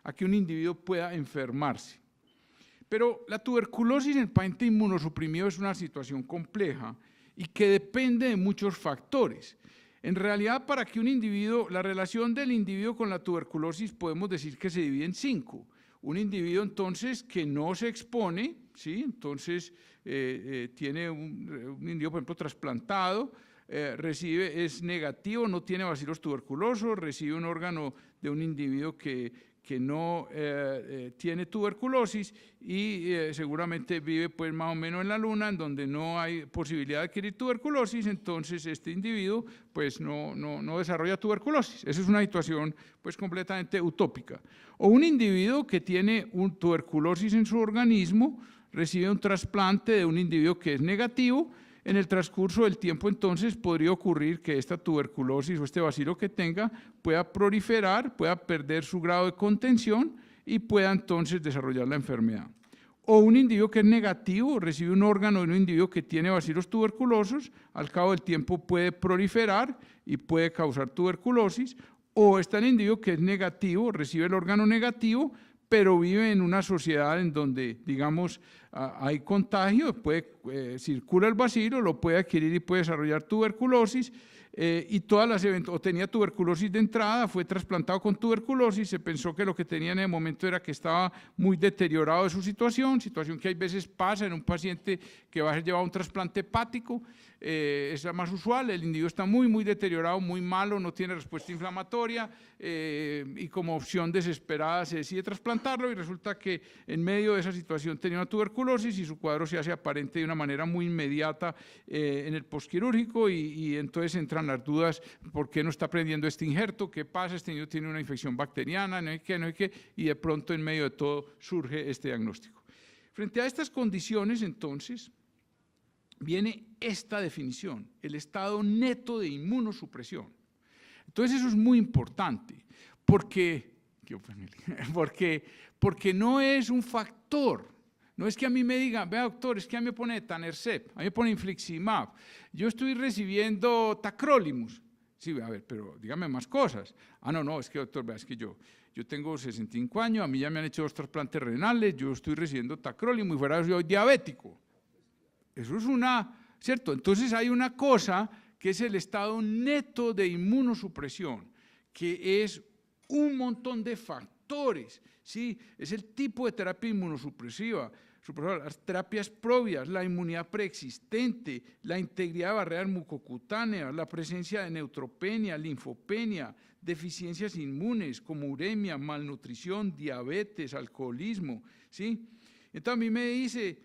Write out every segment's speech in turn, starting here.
a que un individuo pueda enfermarse. Pero la tuberculosis en el paciente inmunosuprimido es una situación compleja y que depende de muchos factores. En realidad, para que un individuo, la relación del individuo con la tuberculosis podemos decir que se divide en 5. Un individuo entonces que no se expone, ¿sí? Entonces tiene un individuo, por ejemplo, trasplantado, es negativo, no tiene bacilos tuberculosos, recibe un órgano de un individuo que no tiene tuberculosis y seguramente vive pues más o menos en la luna, en donde no hay posibilidad de adquirir tuberculosis, entonces este individuo pues no desarrolla tuberculosis. Esa es una situación pues completamente utópica. O un individuo que tiene tuberculosis en su organismo, recibe un trasplante de un individuo que es negativo. En el transcurso del tiempo, entonces, podría ocurrir que esta tuberculosis o este bacilo que tenga pueda proliferar, pueda perder su grado de contención y pueda entonces desarrollar la enfermedad. O un individuo que es negativo, recibe un órgano de un individuo que tiene bacilos tuberculosos, al cabo del tiempo puede proliferar y puede causar tuberculosis. O está el individuo que es negativo, recibe el órgano negativo, pero vive en una sociedad en donde, digamos, hay contagio, circula el bacilo, lo puede adquirir y puede desarrollar tuberculosis, y o tenía tuberculosis de entrada, fue trasplantado con tuberculosis, se pensó que lo que tenía en el momento era que estaba muy deteriorado de su situación que hay veces pasa en un paciente que va a ser llevado a un trasplante hepático, es la más usual, el individuo está muy deteriorado, muy malo, no tiene respuesta inflamatoria, y como opción desesperada se decide trasplantarlo y resulta que en medio de esa situación tenía una tuberculosis y su cuadro se hace aparente de una manera muy inmediata en el postquirúrgico y entonces entran las dudas, ¿por qué no está prendiendo este injerto? ¿Qué pasa? Este niño tiene una infección bacteriana, no hay qué, y de pronto en medio de todo surge este diagnóstico. Frente a estas condiciones, entonces, viene esta definición, el estado neto de inmunosupresión. Entonces eso es muy importante, porque no es un factor. No es que a mí me digan, vea doctor, es que a mí me pone etanercept, a mí me pone infliximab, yo estoy recibiendo tacrolimus. Sí, a ver, pero dígame más cosas. No, es que doctor, vea, es que yo tengo 65 años, a mí ya me han hecho 2 trasplantes renales, yo estoy recibiendo tacrolimus y fuera de eso soy diabético. Eso es ¿cierto? Entonces hay una cosa que es el estado neto de inmunosupresión, que es un montón de factores, ¿sí? Es el tipo de terapia inmunosupresiva, las terapias propias, la inmunidad preexistente, la integridad de barreras mucocutáneas, la presencia de neutropenia, linfopenia, deficiencias inmunes como uremia, malnutrición, diabetes, alcoholismo, ¿sí? Entonces a mí me dice,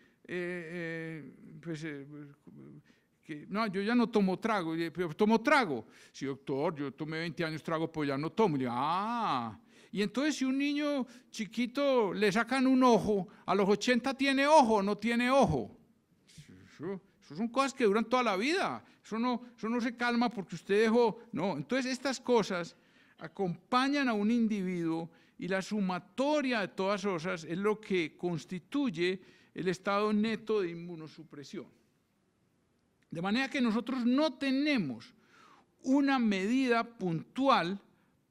no, yo ya no tomo trago, pero tomo trago. Sí, doctor, yo tomé 20 años trago, pues ya no tomo. Y entonces si un niño chiquito le sacan un ojo, a los 80 tiene ojo o no tiene ojo. Eso son cosas que duran toda la vida, eso no se calma porque usted dejó, no. Entonces estas cosas acompañan a un individuo y la sumatoria de todas esas es lo que constituye el estado neto de inmunosupresión. De manera que nosotros no tenemos una medida puntual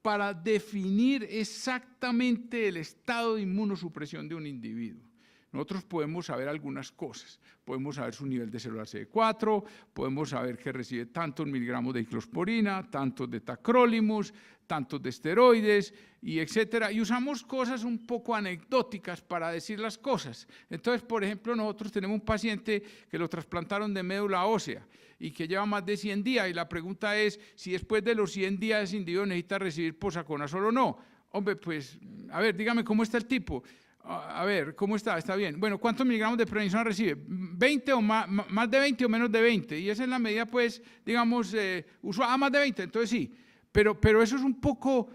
para definir exactamente el estado de inmunosupresión de un individuo. Nosotros podemos saber algunas cosas, podemos saber su nivel de células CD4, podemos saber que recibe tantos miligramos de ciclosporina, tantos de tacrolimus, tantos de esteroides, y etcétera, y usamos cosas un poco anecdóticas para decir las cosas. Entonces, por ejemplo, nosotros tenemos un paciente que lo trasplantaron de médula ósea y que lleva más de 100 días, y la pregunta es si después de los 100 días ese individuo necesita recibir posaconazol o no. Hombre, pues, a ver, dígame cómo está el tipo. A ver, ¿cómo está? Está bien. Bueno, ¿cuántos miligramos de prednisona recibe? ¿20 o más de 20 o menos de 20? Y esa es la medida, pues, digamos, usual. Más de 20, entonces sí. Pero eso es un poco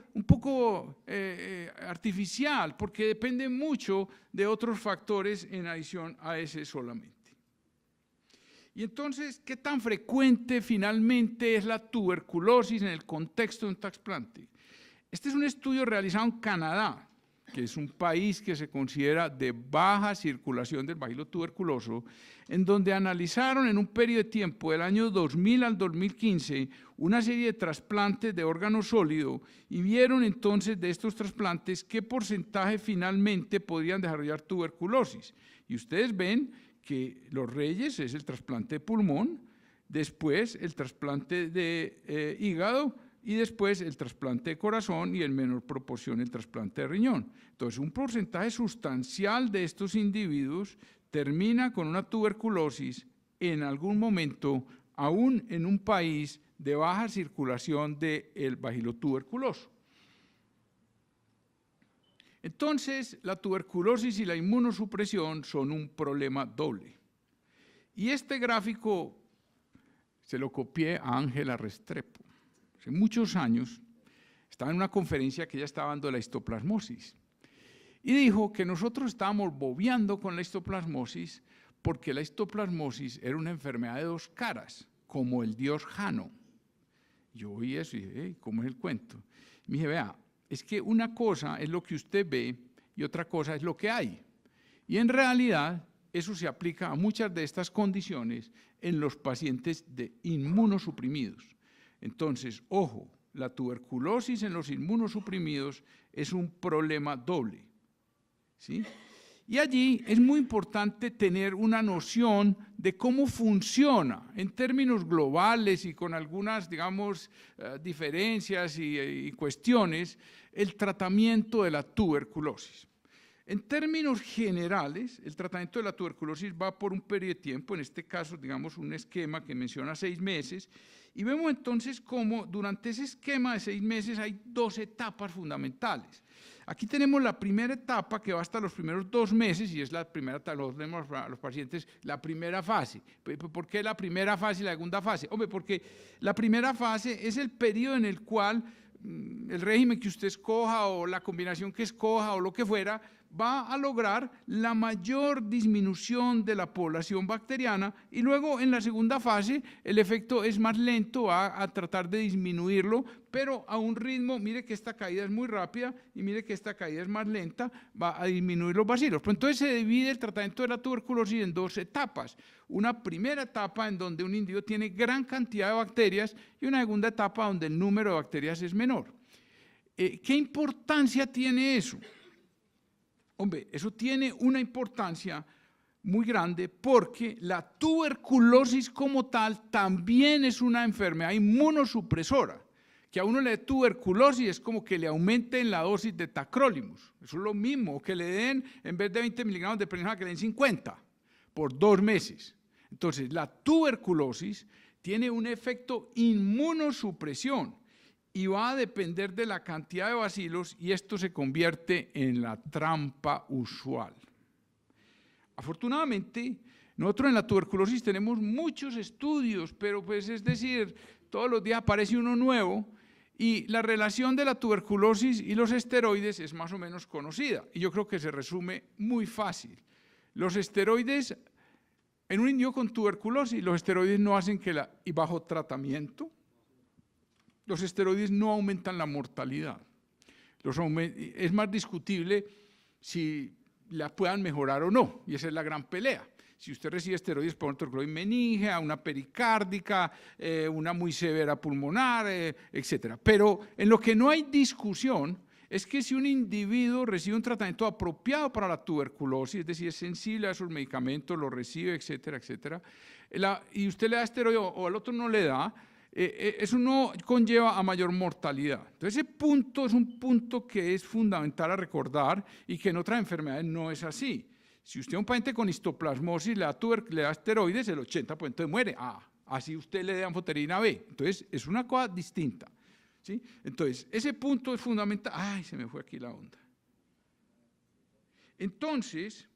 artificial, porque depende mucho de otros factores en adición a ese solamente. Y entonces, ¿qué tan frecuente finalmente es la tuberculosis en el contexto de un trasplante? Este es un estudio realizado en Canadá. que es un país que se considera de baja circulación del bacilo tuberculoso, en donde analizaron en un periodo de tiempo del año 2000 al 2015 una serie de trasplantes de órgano sólido y vieron entonces de estos trasplantes qué porcentaje finalmente podrían desarrollar tuberculosis. Y ustedes ven que los reyes es el trasplante de pulmón, después el trasplante de hígado, y después el trasplante de corazón y en menor proporción el trasplante de riñón. Entonces, un porcentaje sustancial de estos individuos termina con una tuberculosis en algún momento, aún en un país de baja circulación del bacilo tuberculoso. Entonces, la tuberculosis y la inmunosupresión son un problema doble. Y este gráfico se lo copié a Ángela Restrepo. Hace muchos años, estaba en una conferencia que ella estaba dando de la histoplasmosis y dijo que nosotros estábamos bobeando con la histoplasmosis porque la histoplasmosis era una enfermedad de dos caras, como el dios Jano. Yo oí eso y dije, ¿cómo es el cuento? Y me dije, vea, es que una cosa es lo que usted ve y otra cosa es lo que hay. Y en realidad eso se aplica a muchas de estas condiciones en los pacientes inmunosuprimidos. Entonces, ojo, la tuberculosis en los inmunosuprimidos es un problema doble, ¿sí? Y allí es muy importante tener una noción de cómo funciona en términos globales y con algunas, digamos, diferencias y cuestiones, el tratamiento de la tuberculosis. En términos generales, el tratamiento de la tuberculosis va por un periodo de tiempo, en este caso, digamos, un esquema que menciona 6 meses, y vemos entonces cómo durante ese esquema de 6 meses hay 2 etapas fundamentales. Aquí tenemos la primera etapa que va hasta los primeros 2 meses y es la primera etapa, los vemos a los pacientes, la primera fase. ¿Por qué la primera fase y la segunda fase? Hombre, porque la primera fase es el periodo en el cual el régimen que usted escoja o la combinación que escoja o lo que fuera, va a lograr la mayor disminución de la población bacteriana y luego en la segunda fase el efecto es más lento, va a tratar de disminuirlo, pero a un ritmo, mire que esta caída es muy rápida y mire que esta caída es más lenta, va a disminuir los bacilos. Pero entonces se divide el tratamiento de la tuberculosis en 2 etapas. Una primera etapa en donde un individuo tiene gran cantidad de bacterias y una segunda etapa donde el número de bacterias es menor. ¿Qué importancia tiene eso? Hombre, eso tiene una importancia muy grande porque la tuberculosis como tal también es una enfermedad inmunosupresora. Que a uno le dé tuberculosis es como que le aumenten la dosis de tacrolimus. Eso es lo mismo, o que le den, en vez de 20 miligramos de prednisona, que le den 50 por 2 meses. Entonces, la tuberculosis tiene un efecto inmunosupresión y va a depender de la cantidad de bacilos y esto se convierte en la trampa usual. Afortunadamente, nosotros en la tuberculosis tenemos muchos estudios, pero pues es decir, todos los días aparece uno nuevo y la relación de la tuberculosis y los esteroides es más o menos conocida y yo creo que se resume muy fácil. Los esteroides, en un individuo con tuberculosis, los esteroides no hacen que y bajo tratamiento, los esteroides no aumentan la mortalidad. Es más discutible si la puedan mejorar o no, y esa es la gran pelea. Si usted recibe esteroides por una tuberculosis meníngea, una pericárdica, una muy severa pulmonar, etc. Pero en lo que no hay discusión es que si un individuo recibe un tratamiento apropiado para la tuberculosis, es decir, es sensible a esos medicamentos, lo recibe, etcétera, etcétera, y usted le da esteroide o al otro no le da, eso no conlleva a mayor mortalidad. Entonces ese punto es un punto que es fundamental a recordar y que en otras enfermedades no es así. Si usted a un paciente con histoplasmosis le da esteroides, el 80% muere. Así usted le da anfoterina B. Entonces es una cosa distinta, ¿sí? Entonces ese punto es fundamental. Ay, se me fue aquí la onda. Entonces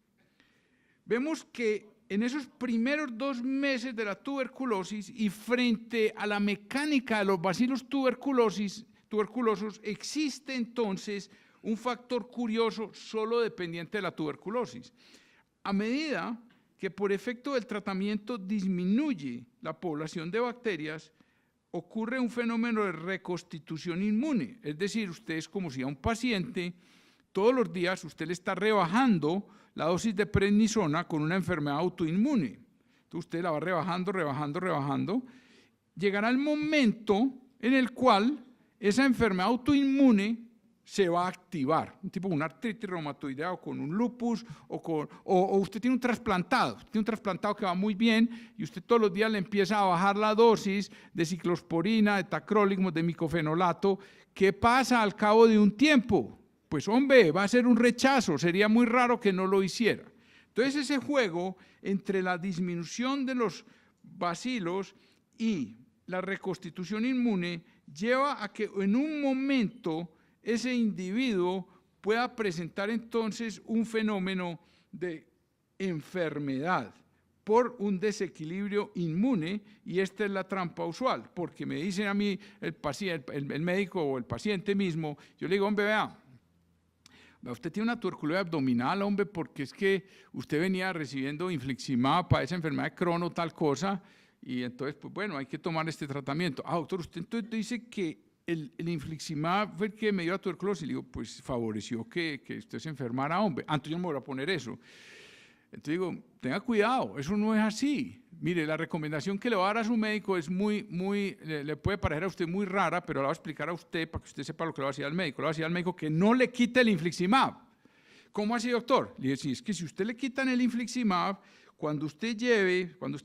vemos que en esos primeros 2 meses de la tuberculosis y frente a la mecánica de los bacilos tuberculosos, existe entonces un factor curioso solo dependiente de la tuberculosis. A medida que por efecto del tratamiento disminuye la población de bacterias, ocurre un fenómeno de reconstitución inmune. Es decir, usted es como si a un paciente todos los días usted le está rebajando la dosis de prednisona con una enfermedad autoinmune. Entonces usted la va rebajando, rebajando, rebajando. Llegará el momento en el cual esa enfermedad autoinmune se va a activar, un tipo con una artritis reumatoidea o con un lupus o usted tiene un trasplantado que va muy bien y usted todos los días le empieza a bajar la dosis de ciclosporina, de tacrolimus, de micofenolato. ¿Qué pasa al cabo de un tiempo? Pues hombre, va a ser un rechazo, sería muy raro que no lo hiciera. Entonces ese juego entre la disminución de los bacilos y la reconstitución inmune lleva a que en un momento ese individuo pueda presentar entonces un fenómeno de enfermedad por un desequilibrio inmune, y esta es la trampa usual, porque me dicen a mí el médico o el paciente mismo, yo le digo, hombre, vea, usted tiene una tuberculosis abdominal, hombre, porque es que usted venía recibiendo infliximab para esa enfermedad de Crohn o tal cosa, y entonces, pues bueno, hay que tomar este tratamiento. Ah, doctor, usted entonces dice que el infliximab fue el que me dio la tuberculosis. Le digo, pues favoreció que usted se enfermara, hombre. Entonces yo no me voy a poner eso. Entonces digo, tenga cuidado, eso no es así. Mire, la recomendación que le va a dar a su médico es le puede parecer a usted muy rara, pero la voy a explicar a usted para que usted sepa lo que le va a decir al médico. Le va a decir al médico que no le quite el infliximab. ¿Cómo así, doctor? Le digo, sí, es que si usted le quitan el infliximab, cuando usted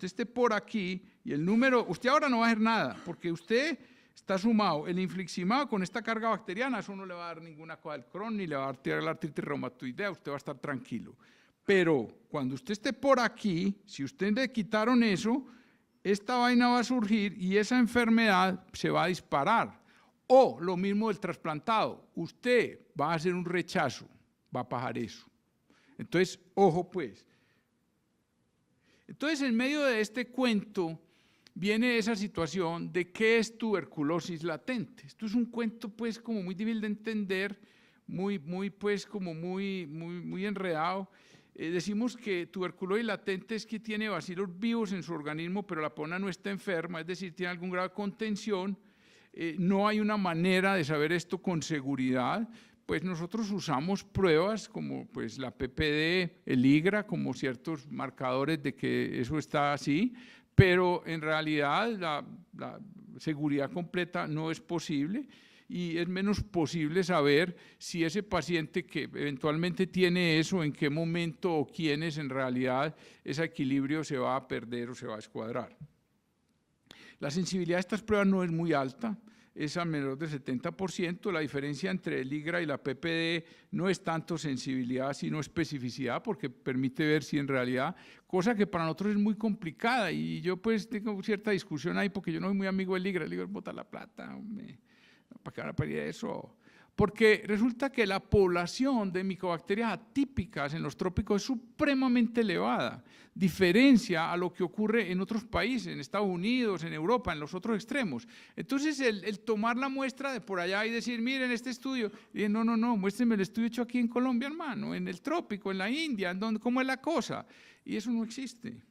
esté por aquí y el número, usted ahora no va a hacer nada, porque usted está sumado el infliximab con esta carga bacteriana, eso no le va a dar ninguna cosa del Crohn, ni le va a dar la artritis reumatoidea, usted va a estar tranquilo. Pero cuando usted esté por aquí, si usted le quitaron eso, esta vaina va a surgir y esa enfermedad se va a disparar. O lo mismo del trasplantado, usted va a hacer un rechazo, va a pasar eso. Entonces, ojo pues. Entonces, en medio de este cuento, viene esa situación de qué es tuberculosis latente. Esto es un cuento pues como muy difícil de entender, muy enredado. Decimos que tuberculosis latente es que tiene bacilos vivos en su organismo, pero la persona no está enferma, es decir, tiene algún grado de contención. No hay una manera de saber esto con seguridad. Pues nosotros usamos pruebas como pues la PPD, el IGRA, como ciertos marcadores de que eso está así, pero en realidad la seguridad completa no es posible y es menos posible saber si ese paciente que eventualmente tiene eso, en qué momento o quiénes en realidad ese equilibrio se va a perder o se va a descuadrar. La sensibilidad de estas pruebas no es muy alta, es alrededor del 70%, la diferencia entre el IGRA y la PPD no es tanto sensibilidad, sino especificidad, porque permite ver si en realidad, cosa que para nosotros es muy complicada, y yo pues tengo cierta discusión ahí, porque yo no soy muy amigo del IGRA, el IGRA es botar la plata, hombre, ¿para qué van a pedir eso? Porque resulta que la población de micobacterias atípicas en los trópicos es supremamente elevada, diferencia a lo que ocurre en otros países, en Estados Unidos, en Europa, en los otros extremos. Entonces, el tomar la muestra de por allá y decir, miren este estudio, y no, muéstrenme el estudio hecho aquí en Colombia, hermano, en el trópico, en la India, ¿cómo es la cosa? Y eso no existe.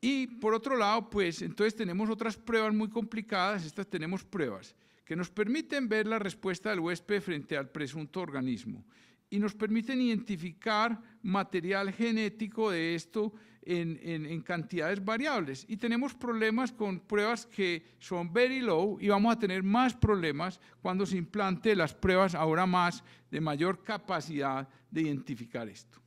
Y por otro lado, pues entonces tenemos otras pruebas muy complicadas, estas tenemos pruebas que nos permiten ver la respuesta del huésped frente al presunto organismo y nos permiten identificar material genético de esto en cantidades variables. Y tenemos problemas con pruebas que son very low y vamos a tener más problemas cuando se implante las pruebas ahora más de mayor capacidad de identificar esto.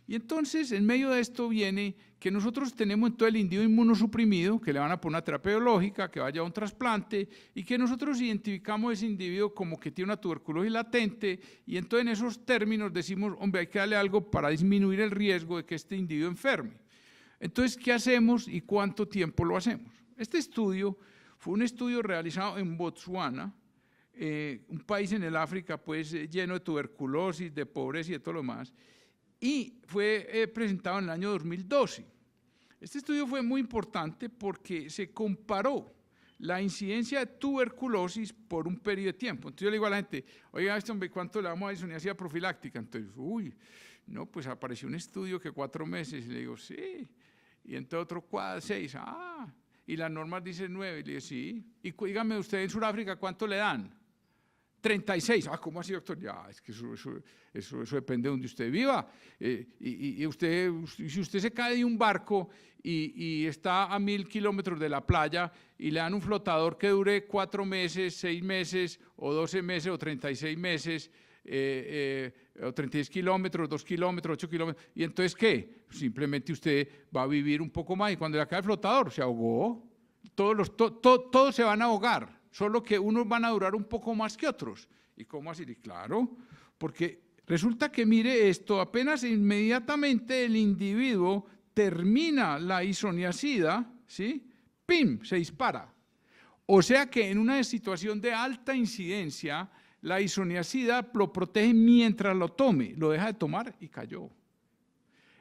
Y entonces, en medio de esto viene que nosotros tenemos todo el individuo inmunosuprimido, que le van a poner una terapia biológica, que vaya a un trasplante, y que nosotros identificamos ese individuo como que tiene una tuberculosis latente, y entonces en esos términos decimos, hombre, hay que darle algo para disminuir el riesgo de que este individuo enferme. Entonces, ¿qué hacemos y cuánto tiempo lo hacemos? Este estudio fue un estudio realizado en Botsuana, un país en el África pues lleno de tuberculosis, de pobreza y de todo lo más, y fue presentado en el año 2012. Este estudio fue muy importante porque se comparó la incidencia de tuberculosis por un periodo de tiempo. Entonces yo le digo a la gente, oiga, hombre, ¿cuánto le damos a isoniazida profiláctica? Entonces, no, pues apareció un estudio que 4 meses, y le digo, sí, y entonces otro 6, y las normas dicen 9, y le digo, sí, y dígame usted en Sudáfrica, ¿cuánto le dan? 36. ¿Cómo así, doctor? Ya, es que eso depende de donde usted viva. Si usted se cae de un barco y está a 1000 kilómetros de la playa y le dan un flotador que dure 4 meses, 6 meses, o 12 meses, o 36 meses, o 36 kilómetros, 2 kilómetros, 8 kilómetros, ¿y entonces qué? Simplemente usted va a vivir un poco más, y cuando le cae el flotador, se ahogó. Todos se van a ahogar, solo que unos van a durar un poco más que otros. ¿Y cómo así? Claro, porque resulta que, mire esto, apenas inmediatamente el individuo termina la isoniazida, ¿sí? ¡Pim!, se dispara. O sea que en una situación de alta incidencia, la isoniazida lo protege mientras lo tome, lo deja de tomar y cayó.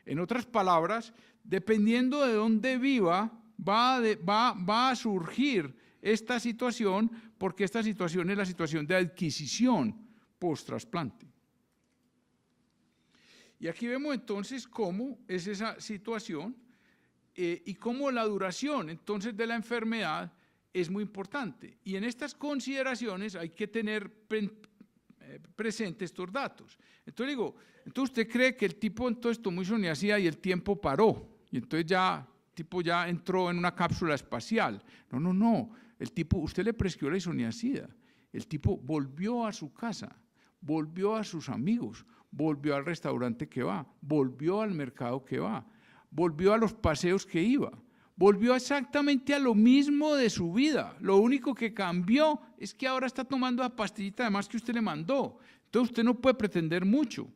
En otras palabras, dependiendo de dónde viva, va a surgir esta situación, porque esta situación es la situación de adquisición post-trasplante. Y aquí vemos entonces cómo es esa situación y cómo la duración entonces de la enfermedad es muy importante. Y en estas consideraciones hay que tener presentes estos datos. Entonces digo, entonces usted cree que el tipo entonces tomó isoniazida y el tiempo paró, y entonces ya el tipo ya entró en una cápsula espacial. No. El tipo, usted le prescribió la isoniazida, el tipo volvió a su casa, volvió a sus amigos, volvió al restaurante que va, volvió al mercado que va, volvió a los paseos que iba, volvió exactamente a lo mismo de su vida. Lo único que cambió es que ahora está tomando la pastillita además que usted le mandó. Entonces usted no puede pretender mucho.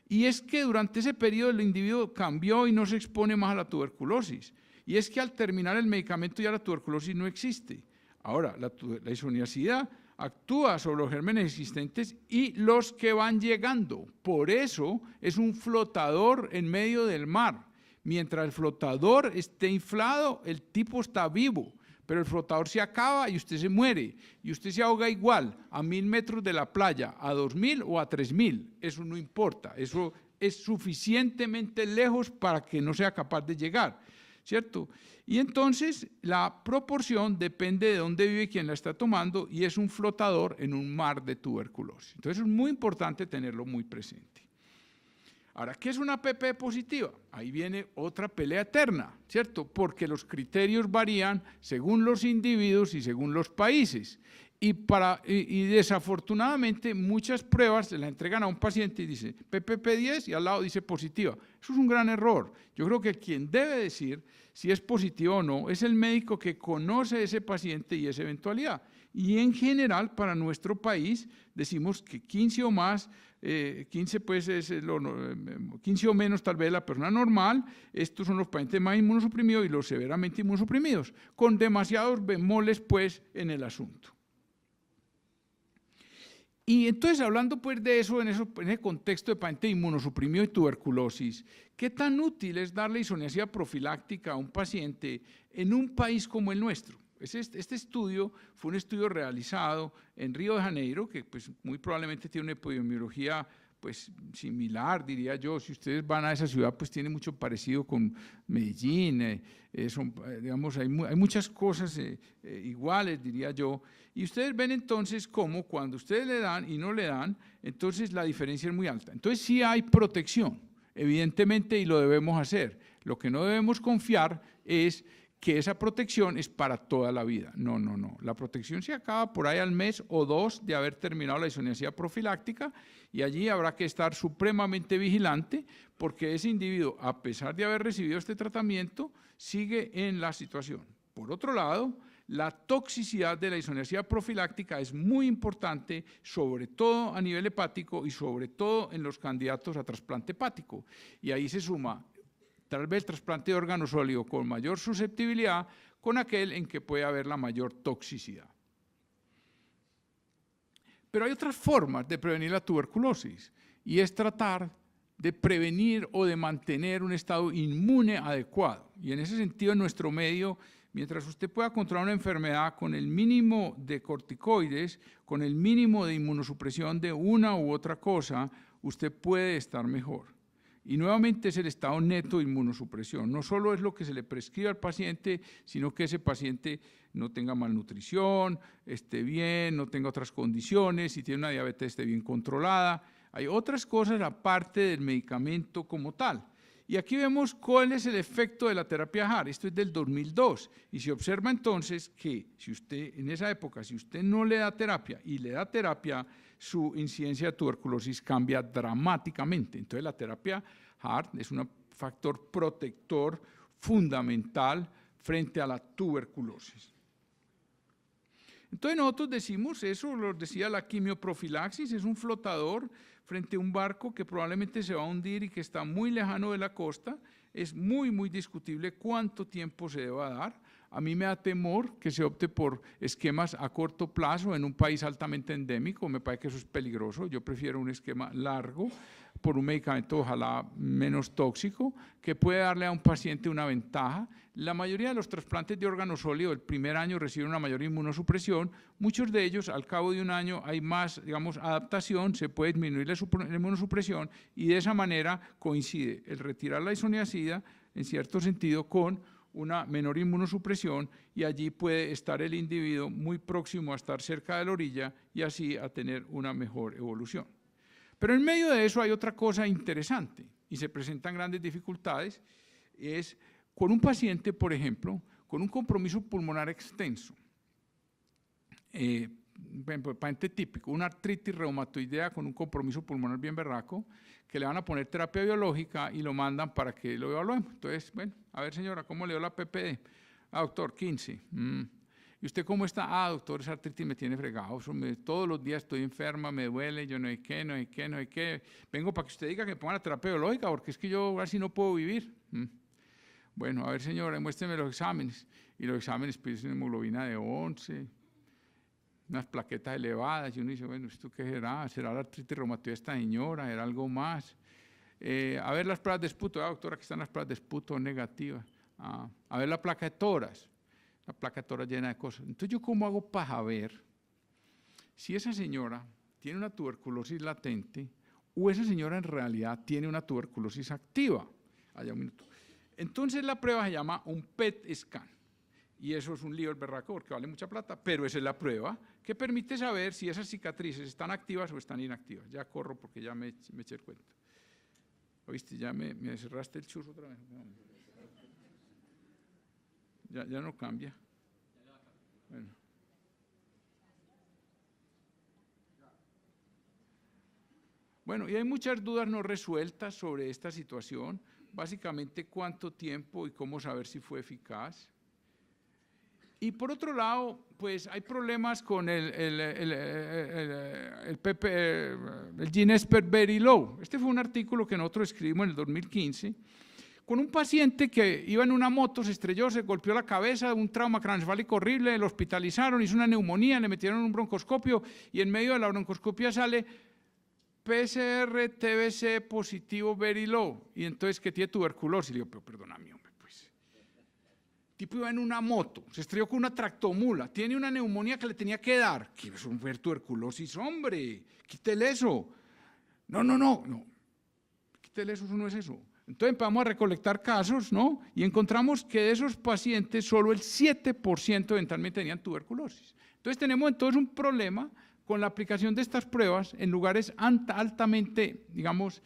Y es que durante ese periodo el individuo cambió y no se expone más a la tuberculosis. Y es que al terminar el medicamento ya la tuberculosis no existe. Ahora, la isoniazida actúa sobre los gérmenes existentes y los que van llegando. Por eso es un flotador en medio del mar. Mientras el flotador esté inflado, el tipo está vivo, pero el flotador se acaba y usted se muere, y usted se ahoga igual a 1000 metros de la playa, a 2000 o a 3000, eso no importa, eso es suficientemente lejos para que no sea capaz de llegar, ¿cierto? Y entonces la proporción depende de dónde vive quien la está tomando, y es un flotador en un mar de tuberculosis. Entonces es muy importante tenerlo muy presente. Ahora, ¿qué es una PP positiva? Ahí viene otra pelea eterna, ¿cierto? Porque los criterios varían según los individuos y según los países. Y desafortunadamente muchas pruebas se las entregan a un paciente y dice PPP10 y al lado dice positiva. Eso es un gran error. Yo creo que quien debe decir si es positivo o no es el médico que conoce a ese paciente y esa eventualidad. Y en general para nuestro país decimos que 15 o más, 15 pues es 15 o menos tal vez la persona normal. Estos son los pacientes más inmunosuprimidos y los severamente inmunosuprimidos, con demasiados bemoles pues en el asunto. Y entonces, hablando pues de eso, en ese contexto de paciente inmunosuprimido y tuberculosis, ¿qué tan útil es darle isoniazida profiláctica a un paciente en un país como el nuestro? Este estudio fue un estudio realizado en Río de Janeiro, que pues muy probablemente tiene una epidemiología pues similar, diría yo. Si ustedes van a esa ciudad, pues tiene mucho parecido con Medellín, digamos, hay muchas cosas iguales, diría yo. Y ustedes ven entonces cómo cuando ustedes le dan y no le dan, entonces la diferencia es muy alta. Entonces sí hay protección, evidentemente, y lo debemos hacer. Lo que no debemos confiar es que esa protección es para toda la vida. No. La protección se acaba por ahí al mes o 2 de haber terminado la isoniazida profiláctica, y allí habrá que estar supremamente vigilante, porque ese individuo, a pesar de haber recibido este tratamiento, sigue en la situación. Por otro lado, la toxicidad de la isoniazida profiláctica es muy importante, sobre todo a nivel hepático y sobre todo en los candidatos a trasplante hepático. Y ahí se suma tal vez el trasplante de órgano sólido con mayor susceptibilidad con aquel en que puede haber la mayor toxicidad. Pero hay otras formas de prevenir la tuberculosis, y es tratar de prevenir o de mantener un estado inmune adecuado. Y en ese sentido, en nuestro medio, mientras usted pueda controlar una enfermedad con el mínimo de corticoides, con el mínimo de inmunosupresión de una u otra cosa, usted puede estar mejor. Y nuevamente es el estado neto de inmunosupresión. No solo es lo que se le prescribe al paciente, sino que ese paciente no tenga malnutrición, esté bien, no tenga otras condiciones, si tiene una diabetes esté bien controlada. Hay otras cosas aparte del medicamento como tal. Y aquí vemos cuál es el efecto de la terapia HAAR. Esto es del 2002. Y se observa entonces que si usted, en esa época, si usted no le da terapia y le da terapia, su incidencia de tuberculosis cambia dramáticamente. Entonces la terapia HAAR es un factor protector fundamental frente a la tuberculosis. Entonces nosotros decimos, eso lo decía la quimioprofilaxis, es un flotador frente a un barco que probablemente se va a hundir y que está muy lejano de la costa. Es muy, muy discutible cuánto tiempo se deba dar. A mí me da temor que se opte por esquemas a corto plazo en un país altamente endémico. Me parece que eso es peligroso. Yo prefiero un esquema largo por un medicamento ojalá menos tóxico que puede darle a un paciente una ventaja. La mayoría de los trasplantes de órgano sólido el primer año reciben una mayor inmunosupresión. Muchos de ellos al cabo de un año hay más, digamos, adaptación, se puede disminuir la inmunosupresión y de esa manera coincide el retirar la isoniazida en cierto sentido con una menor inmunosupresión y allí puede estar el individuo muy próximo a estar cerca de la orilla y así a tener una mejor evolución. Pero en medio de eso hay otra cosa interesante y se presentan grandes dificultades, es con un paciente, por ejemplo, con un compromiso pulmonar extenso, paciente típico, una artritis reumatoidea con un compromiso pulmonar bien berraco, que le van a poner terapia biológica y lo mandan para que lo evaluemos. Entonces, bueno, a ver señora, ¿cómo le dio la PPD? Ah, doctor, 15. ¿Y usted cómo está? Ah, doctor, esa artritis me tiene fregado, todos los días estoy enferma, me duele, yo no sé qué, no sé qué, no sé qué. Vengo para que usted diga que me ponga la terapia biológica, porque es que yo así no puedo vivir. Bueno, a ver señora, muéstreme los exámenes. Y los exámenes piden una hemoglobina de 11, unas plaquetas elevadas, y uno dice, bueno, ¿esto qué será? ¿Será la artritis reumatoide de esta señora? ¿Era algo más? A ver las pruebas de esputo, doctora, aquí están las pruebas de esputo negativas. A ver la placa de toras, la placa de toras llena de cosas. Entonces, ¿yo cómo hago para saber si esa señora tiene una tuberculosis latente o esa señora en realidad tiene una tuberculosis activa? Allá un minuto. Entonces, la prueba se llama un PET scan. Y eso es un lío el berraco porque vale mucha plata, pero esa es la prueba que permite saber si esas cicatrices están activas o están inactivas. Ya corro porque ya me eché el cuento. ¿Oíste? Ya me cerraste el churro otra vez. Ya no cambia. Bueno. Bueno, y hay muchas dudas no resueltas sobre esta situación. Básicamente, cuánto tiempo y cómo saber si fue eficaz. Y por otro lado, pues hay problemas con el gene expert very low. Este fue un artículo que nosotros escribimos en el 2015, con un paciente que iba en una moto, se estrelló, se golpeó la cabeza, un trauma craneoencefálico horrible, lo hospitalizaron, hizo una neumonía, le metieron un broncoscopio y en medio de la broncoscopia sale PCR TBC positivo very low. Y entonces que tiene tuberculosis. Le digo, pero perdóname, hombre. El tipo iba en una moto, se estrelló con una tractomula, tiene una neumonía que le tenía que dar. ¿Qué es un tuberculosis, hombre? Quítele eso. No. Quítele eso no es eso. Entonces empezamos a recolectar casos, ¿no? Y encontramos que de esos pacientes solo el 7% eventualmente tenían tuberculosis. Entonces tenemos un problema con la aplicación de estas pruebas en lugares altamente, digamos,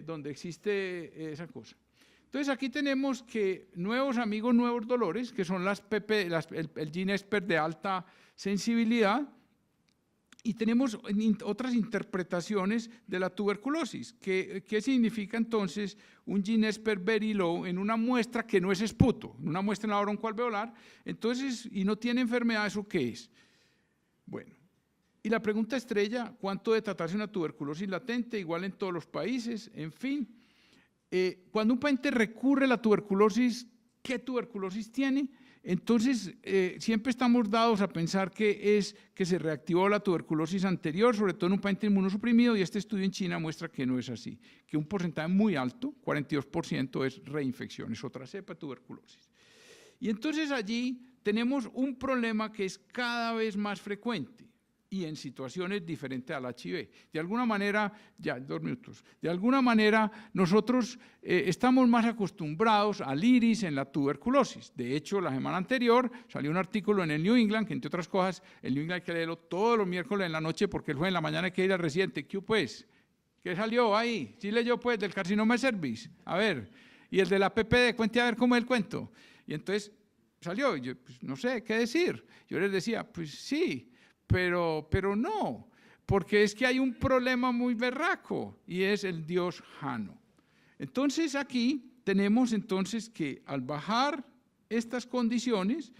donde existe esa cosa. Entonces aquí tenemos que nuevos amigos, nuevos dolores, que son el gene expert de alta sensibilidad, y tenemos otras interpretaciones de la tuberculosis. ¿Qué significa entonces un gene expert very low en una muestra que no es esputo, en una muestra en la broncoalveolar? Entonces, y no tiene enfermedad, ¿eso qué es? Bueno, y la pregunta estrella, ¿cuánto debe tratarse una tuberculosis latente? Igual en todos los países, en fin. Cuando un paciente recurre a la tuberculosis, ¿qué tuberculosis tiene? Entonces, siempre estamos dados a pensar que se reactivó la tuberculosis anterior, sobre todo en un paciente inmunosuprimido, y este estudio en China muestra que no es así, que un porcentaje muy alto, 42%, es reinfección, es otra cepa de tuberculosis. Y entonces allí tenemos un problema que es cada vez más frecuente. y en situaciones diferentes al HIV. De alguna manera, ya 2 minutos, de alguna manera nosotros estamos más acostumbrados al iris en la tuberculosis. De hecho, la semana anterior salió un artículo en el New England, que entre otras cosas, el New England hay que leerlo todos los miércoles en la noche porque el jueves en la mañana hay que ir al residente. ¿Qué pues? ¿Qué salió ahí? ¿Sí leyó pues del carcinoma de cervix? A ver, y el de la PPD, cuente a ver cómo es el cuento. Y entonces salió, y yo pues, no sé qué decir. Yo les decía, pues sí, pero no, porque es que hay un problema muy berraco y es el dios Jano. Entonces aquí tenemos entonces que al bajar estas condiciones,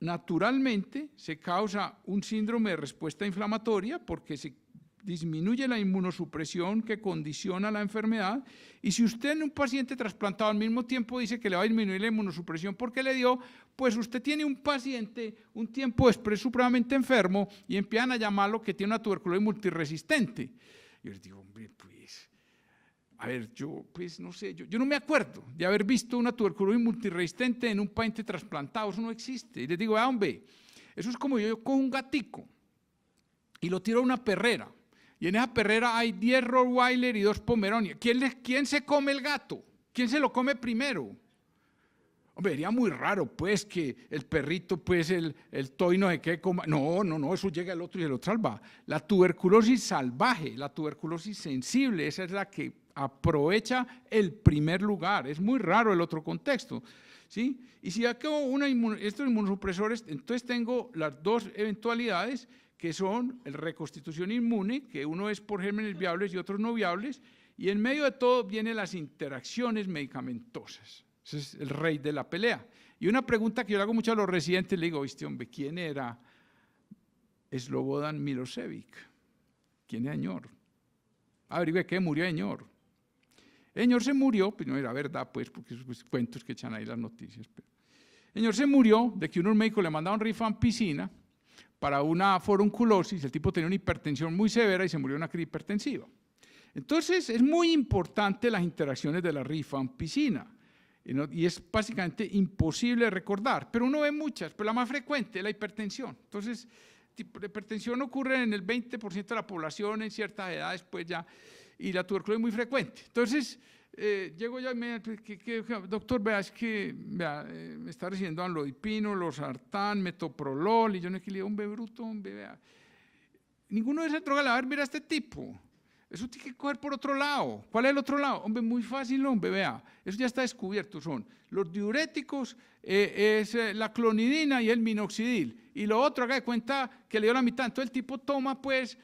naturalmente se causa un síndrome de respuesta inflamatoria porque se disminuye la inmunosupresión que condiciona la enfermedad, y si usted en un paciente trasplantado al mismo tiempo dice que le va a disminuir la inmunosupresión porque le dio, pues usted tiene un paciente un tiempo después supremamente enfermo y empiezan a llamarlo que tiene una tuberculosis multiresistente. Yo les digo, hombre, pues, a ver, yo, pues, no sé, yo no me acuerdo de haber visto una tuberculosis multiresistente en un paciente trasplantado, eso no existe. Y les digo, hombre, eso es como yo cojo un gatico y lo tiro a una perrera, y en esa perrera hay 10 Rottweiler y 2 Pomeranian. ¿Quién se come el gato? ¿Quién se lo come primero? Hombre, sería muy raro, pues, que el perrito, pues, el toy no sé qué coma. No, eso llega el otro y se lo salva. La tuberculosis salvaje, la tuberculosis sensible, esa es la que aprovecha el primer lugar. Es muy raro el otro contexto, ¿sí? Y si acabo estos inmunosupresores, entonces tengo las 2 eventualidades, que son la reconstitución inmune, que uno es por gérmenes viables y otros no viables, y en medio de todo vienen las interacciones medicamentosas. Ese es el rey de la pelea. Y una pregunta que yo le hago mucho a los residentes, le digo, ¿viste, hombre, quién era Slobodan Milosevic? ¿Quién es señor? Averigüe qué murió el señor. El señor se murió, pues no era verdad, pues, porque esos cuentos que echan ahí las noticias. Pero. El señor se murió de que unos médicos le mandaban rifampicina para una forunculosis, el tipo tenía una hipertensión muy severa y se murió de una crisis hipertensiva. Entonces, es muy importante las interacciones de la rifampicina, y es básicamente imposible de recordar, pero uno ve muchas, pero la más frecuente es la hipertensión. Entonces, la hipertensión ocurre en el 20% de la población en ciertas edades, pues ya, y la tuberculosis es muy frecuente. Entonces, llego yo y me dice, doctor, vea, es que me está recibiendo amlodipino, losartán, metoprolol, y yo no le digo, hombre, bruto, hombre, vea. Ninguno de esas drogas le va a servir a este tipo. Eso tiene que coger por otro lado. ¿Cuál es el otro lado? Hombre, muy fácil, hombre, vea. Eso ya está descubierto. Son los diuréticos, es la clonidina y el minoxidil. Y lo otro, haga de cuenta que le dio la mitad. Entonces el tipo toma, pues,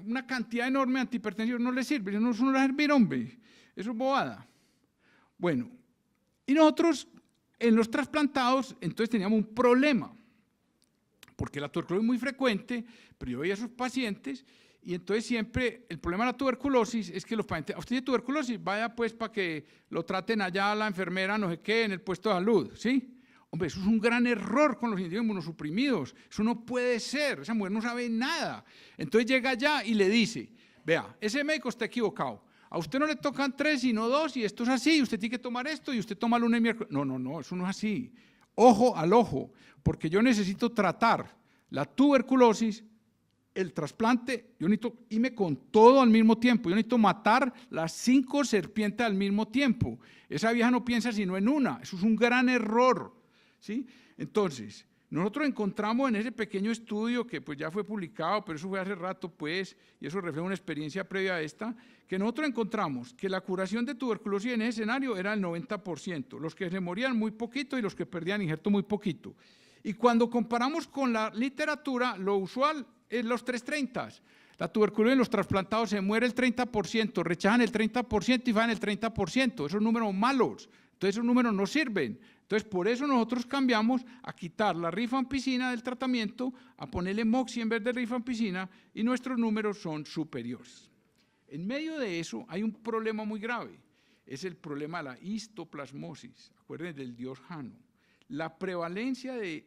una cantidad enorme de antihipertensivos. No le sirve, eso no le va a servir, hombre. Eso es bobada. Bueno, y nosotros en los trasplantados entonces teníamos un problema, porque la tuberculosis es muy frecuente, pero yo veía a esos pacientes y entonces siempre el problema de la tuberculosis es que los pacientes, usted tiene tuberculosis, vaya pues para que lo traten allá la enfermera, no sé qué, en el puesto de salud, ¿sí? Hombre, eso es un gran error con los individuos inmunosuprimidos, eso no puede ser, esa mujer no sabe nada. Entonces llega allá y le dice, vea, ese médico está equivocado. A usted no le tocan 3, sino 2, y esto es así, usted tiene que tomar esto, y usted toma lunes y miércoles. No, eso no es así. Ojo al ojo, porque yo necesito tratar la tuberculosis, el trasplante, yo necesito irme con todo al mismo tiempo, yo necesito matar las 5 serpientes al mismo tiempo. Esa vieja no piensa sino en una, eso es un gran error, ¿sí? Entonces, nosotros encontramos en ese pequeño estudio, que pues ya fue publicado, pero eso fue hace rato, pues, y eso refleja una experiencia previa a esta, que nosotros encontramos que la curación de tuberculosis en ese escenario era el 90%, los que se morían muy poquito y los que perdían injerto muy poquito. Y cuando comparamos con la literatura, lo usual es los 3/30. La tuberculosis en los trasplantados se muere el 30%, rechazan el 30% y fallan el 30%, esos números malos, entonces esos números no sirven. Entonces, por eso nosotros cambiamos a quitar la rifampicina del tratamiento, a ponerle moxi en vez de rifampicina, y nuestros números son superiores. En medio de eso hay un problema muy grave, es el problema de la histoplasmosis. Acuérdense del dios Jano. La prevalencia de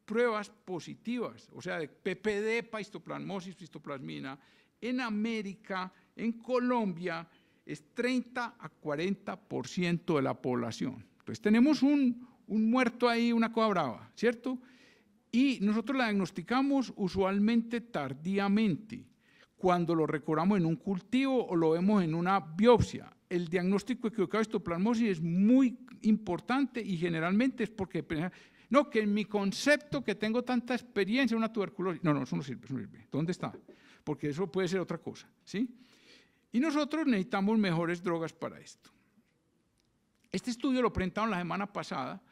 pruebas positivas, o sea, de PPD para histoplasmosis, histoplasmina, en América, en Colombia, es 30 a 40% de la población. Entonces tenemos un muerto ahí, una cosa brava, ¿cierto? y nosotros la diagnosticamos usualmente tardíamente, cuando lo recobramos en un cultivo o lo vemos en una biopsia. El diagnóstico equivocado de histoplasmosis es muy importante y generalmente es porque, no, que en mi concepto que tengo tanta experiencia en una tuberculosis, no, eso no sirve, eso no sirve. ¿Dónde está? Porque eso puede ser otra cosa, ¿sí? Y nosotros necesitamos mejores drogas para esto. Este estudio lo presentaron la semana pasada,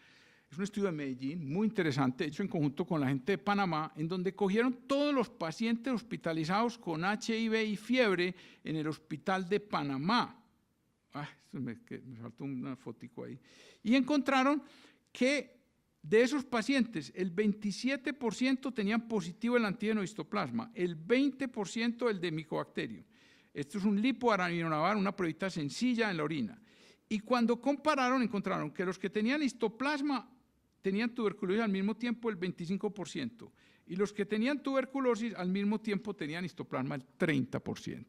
es un estudio de Medellín, muy interesante, hecho en conjunto con la gente de Panamá, en donde cogieron todos los pacientes hospitalizados con HIV y fiebre en el hospital de Panamá. Me faltó una fotico ahí. Y encontraron que de esos pacientes, el 27% tenían positivo el antígeno histoplasma, el 20% el de micobacterio. Esto es un lipoaraminonavar, una pruebita sencilla en la orina. Y cuando compararon, encontraron que los que tenían histoplasma tenían tuberculosis al mismo tiempo el 25%, y los que tenían tuberculosis al mismo tiempo tenían histoplasma el 30%.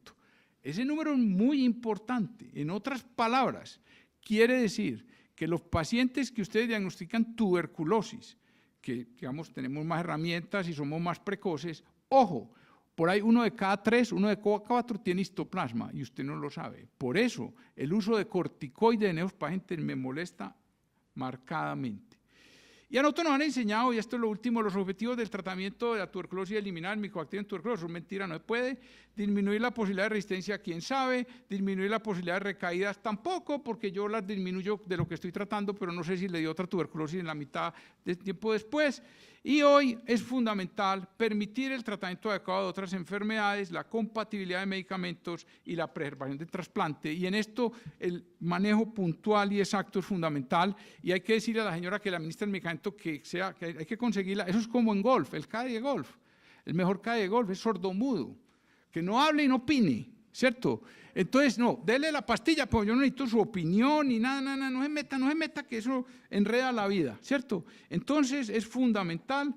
Ese número es muy importante. En otras palabras, quiere decir que los pacientes que ustedes diagnostican tuberculosis, que digamos tenemos más herramientas y somos más precoces, ojo, por ahí 1 de cada 3, 1 de cada 4 tiene histoplasma y usted no lo sabe. Por eso el uso de corticoides en esos pacientes me molesta marcadamente. Y a nosotros nos han enseñado, y esto es lo último, los objetivos del tratamiento de la tuberculosis, eliminar el micobacterio en tuberculosis. Eso es mentira, no se puede. Disminuir la posibilidad de resistencia, quién sabe. Disminuir la posibilidad de recaídas, tampoco, porque yo las disminuyo de lo que estoy tratando, pero no sé si le dio otra tuberculosis en la mitad de tiempo después. Y hoy es fundamental permitir el tratamiento adecuado de otras enfermedades, la compatibilidad de medicamentos y la preservación de trasplante. Y en esto el manejo puntual y exacto es fundamental. Y hay que decirle a la señora que le administra el medicamento que hay que conseguirla. Eso es como en golf, el caddy de golf. El mejor caddy de golf es sordomudo, que no hable y no opine, ¿cierto? Entonces, no, dele la pastilla, pues yo no necesito su opinión ni nada, no se meta, que eso enreda la vida, ¿cierto? Entonces, es fundamental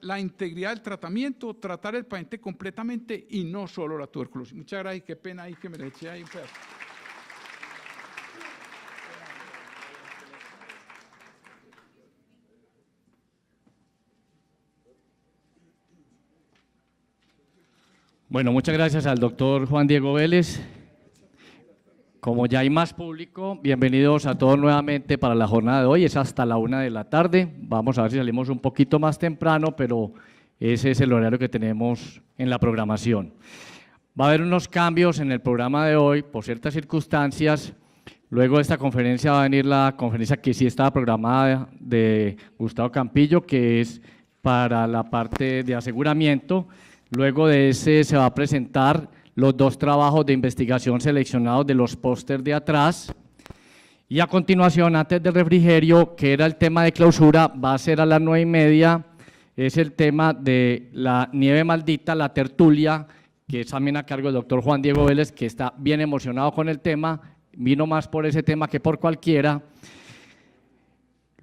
la integridad del tratamiento, tratar el paciente completamente y no solo la tuberculosis. Muchas gracias, qué pena ahí que me le eché ahí un pedazo. Bueno, muchas gracias al doctor Juan Diego Vélez. Como ya hay más público, bienvenidos a todos nuevamente para la jornada de hoy. Es hasta la 1 de la tarde. Vamos a ver si salimos un poquito más temprano, pero ese es el horario que tenemos en la programación. Va a haber unos cambios en el programa de hoy por ciertas circunstancias. Luego de esta conferencia va a venir la conferencia que sí estaba programada de Gustavo Campillo, que es para la parte de aseguramiento. Luego de ese se va a presentar los 2 trabajos de investigación seleccionados de los pósters de atrás. Y a continuación, antes del refrigerio, que era el tema de clausura, va a ser a las 9:30, es el tema de la nieve maldita, la tertulia, que es también a cargo del doctor Juan Diego Vélez, que está bien emocionado con el tema, vino más por ese tema que por cualquiera.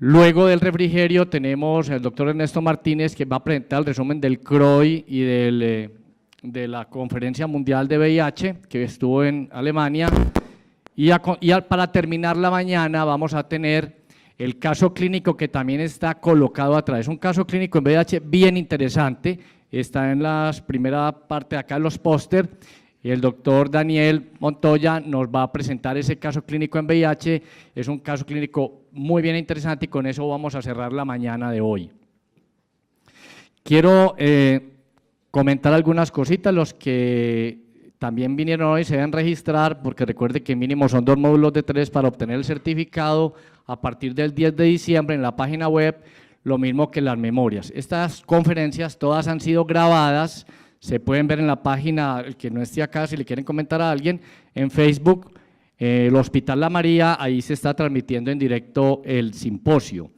Luego del refrigerio tenemos al doctor Ernesto Martínez, que va a presentar el resumen del CROI y de la Conferencia Mundial de VIH, que estuvo en Alemania. Y para terminar la mañana vamos a tener el caso clínico que también está colocado atrás. Es un caso clínico en VIH bien interesante, está en la primera parte de acá en los póster. El doctor Daniel Montoya nos va a presentar ese caso clínico en VIH. Es un caso clínico muy bien interesante y con eso vamos a cerrar la mañana de hoy. Quiero comentar algunas cositas. Los que también vinieron hoy se deben registrar, porque recuerde que mínimo son 2 módulos de 3 para obtener el certificado a partir del 10 de diciembre en la página web, lo mismo que las memorias. Estas conferencias todas han sido grabadas, se pueden ver en la página, el que no esté acá, si le quieren comentar a alguien, en Facebook, el Hospital La María, ahí se está transmitiendo en directo el simposio.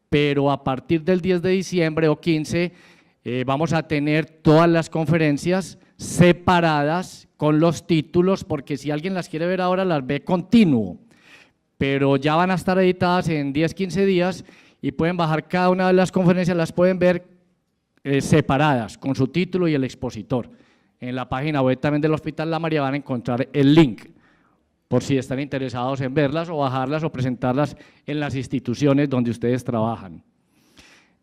Pero a partir del 10 de diciembre o 15 vamos a tener todas las conferencias separadas con los títulos, porque si alguien las quiere ver ahora, las ve continuo, pero ya van a estar editadas en 10, 15 días y pueden bajar cada una de las conferencias, las pueden ver separadas, con su título y el expositor. En la página web también del Hospital La María van a encontrar el link, por si están interesados en verlas o bajarlas o presentarlas en las instituciones donde ustedes trabajan.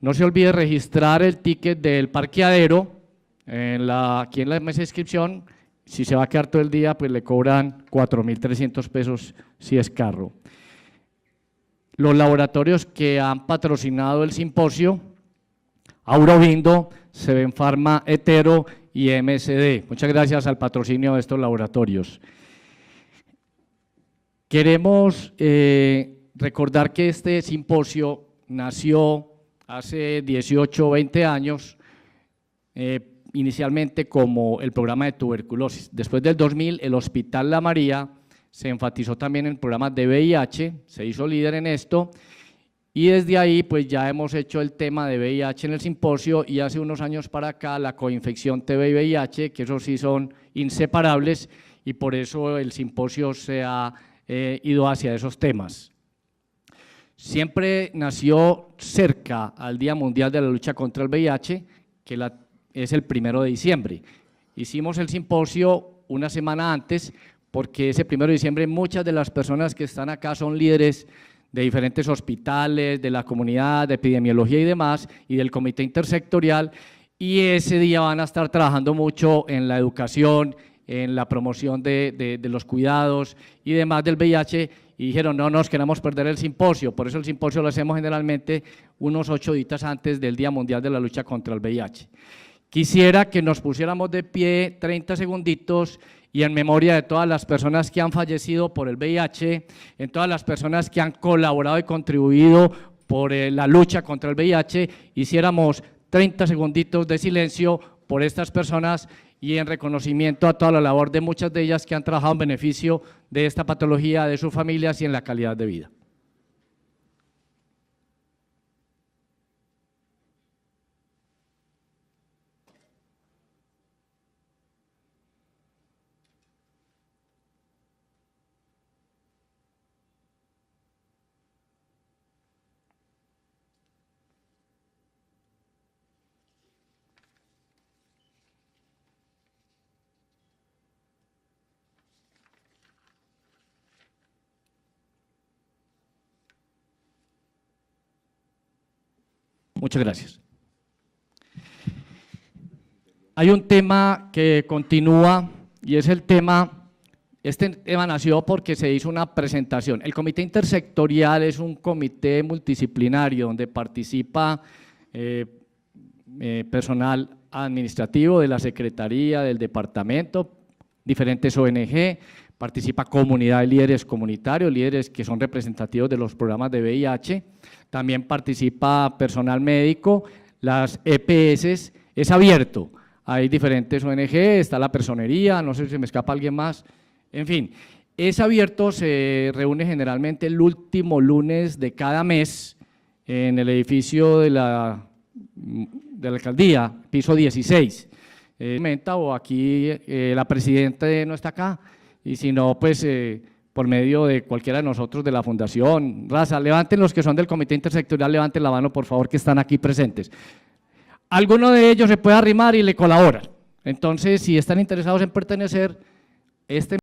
No se olvide registrar el ticket del parqueadero aquí en la mesa de inscripción. Si se va a quedar todo el día, pues le cobran 4.300 pesos si es carro. Los laboratorios que han patrocinado el simposio: Aurobindo, Seven Pharma, Etero y MSD. Muchas gracias al patrocinio de estos laboratorios. Queremos recordar que este simposio nació hace 18 o 20 años, inicialmente como el programa de tuberculosis. Después del 2000, el Hospital La María se enfatizó también en programas de VIH, se hizo líder en esto, y desde ahí pues ya hemos hecho el tema de VIH en el simposio, y hace unos años para acá la coinfección TB y VIH, que esos sí son inseparables, y por eso el simposio se ha ido hacia esos temas. Siempre nació cerca al Día Mundial de la Lucha contra el VIH, que es el 1 de diciembre. Hicimos el simposio una semana antes, porque ese 1 de diciembre muchas de las personas que están acá son líderes de diferentes hospitales, de la comunidad, de epidemiología y demás, y del comité intersectorial, y ese día van a estar trabajando mucho en la educación, en la promoción de los cuidados y demás del VIH, y dijeron, no nos queremos perder el simposio. Por eso el simposio lo hacemos generalmente unos 8 días antes del Día Mundial de la Lucha contra el VIH. Quisiera que nos pusiéramos de pie 30 segunditos y en memoria de todas las personas que han fallecido por el VIH, en todas las personas que han colaborado y contribuido por la lucha contra el VIH, hiciéramos 30 segunditos de silencio por estas personas y en reconocimiento a toda la labor de muchas de ellas que han trabajado en beneficio de esta patología, de sus familias y en la calidad de vida. Muchas gracias. Hay un tema que continúa y es el tema, este tema nació porque se hizo una presentación. El comité intersectorial es un comité multidisciplinario donde participa personal administrativo de la Secretaría, del departamento, diferentes ONG, participa comunidad de líderes comunitarios, líderes que son representativos de los programas de VIH, también participa personal médico, las EPS, es abierto, hay diferentes ONG, está la personería, no sé si se me escapa alguien más, en fin, es abierto, se reúne generalmente el último lunes de cada mes en el edificio de la alcaldía, piso 16, o aquí la presidenta no está acá, y si no, pues por medio de cualquiera de nosotros de la fundación. Raza, levanten los que son del comité intersectorial, levanten la mano por favor que están aquí presentes. Alguno de ellos se puede arrimar y le colabora. Entonces, si están interesados en pertenecer, este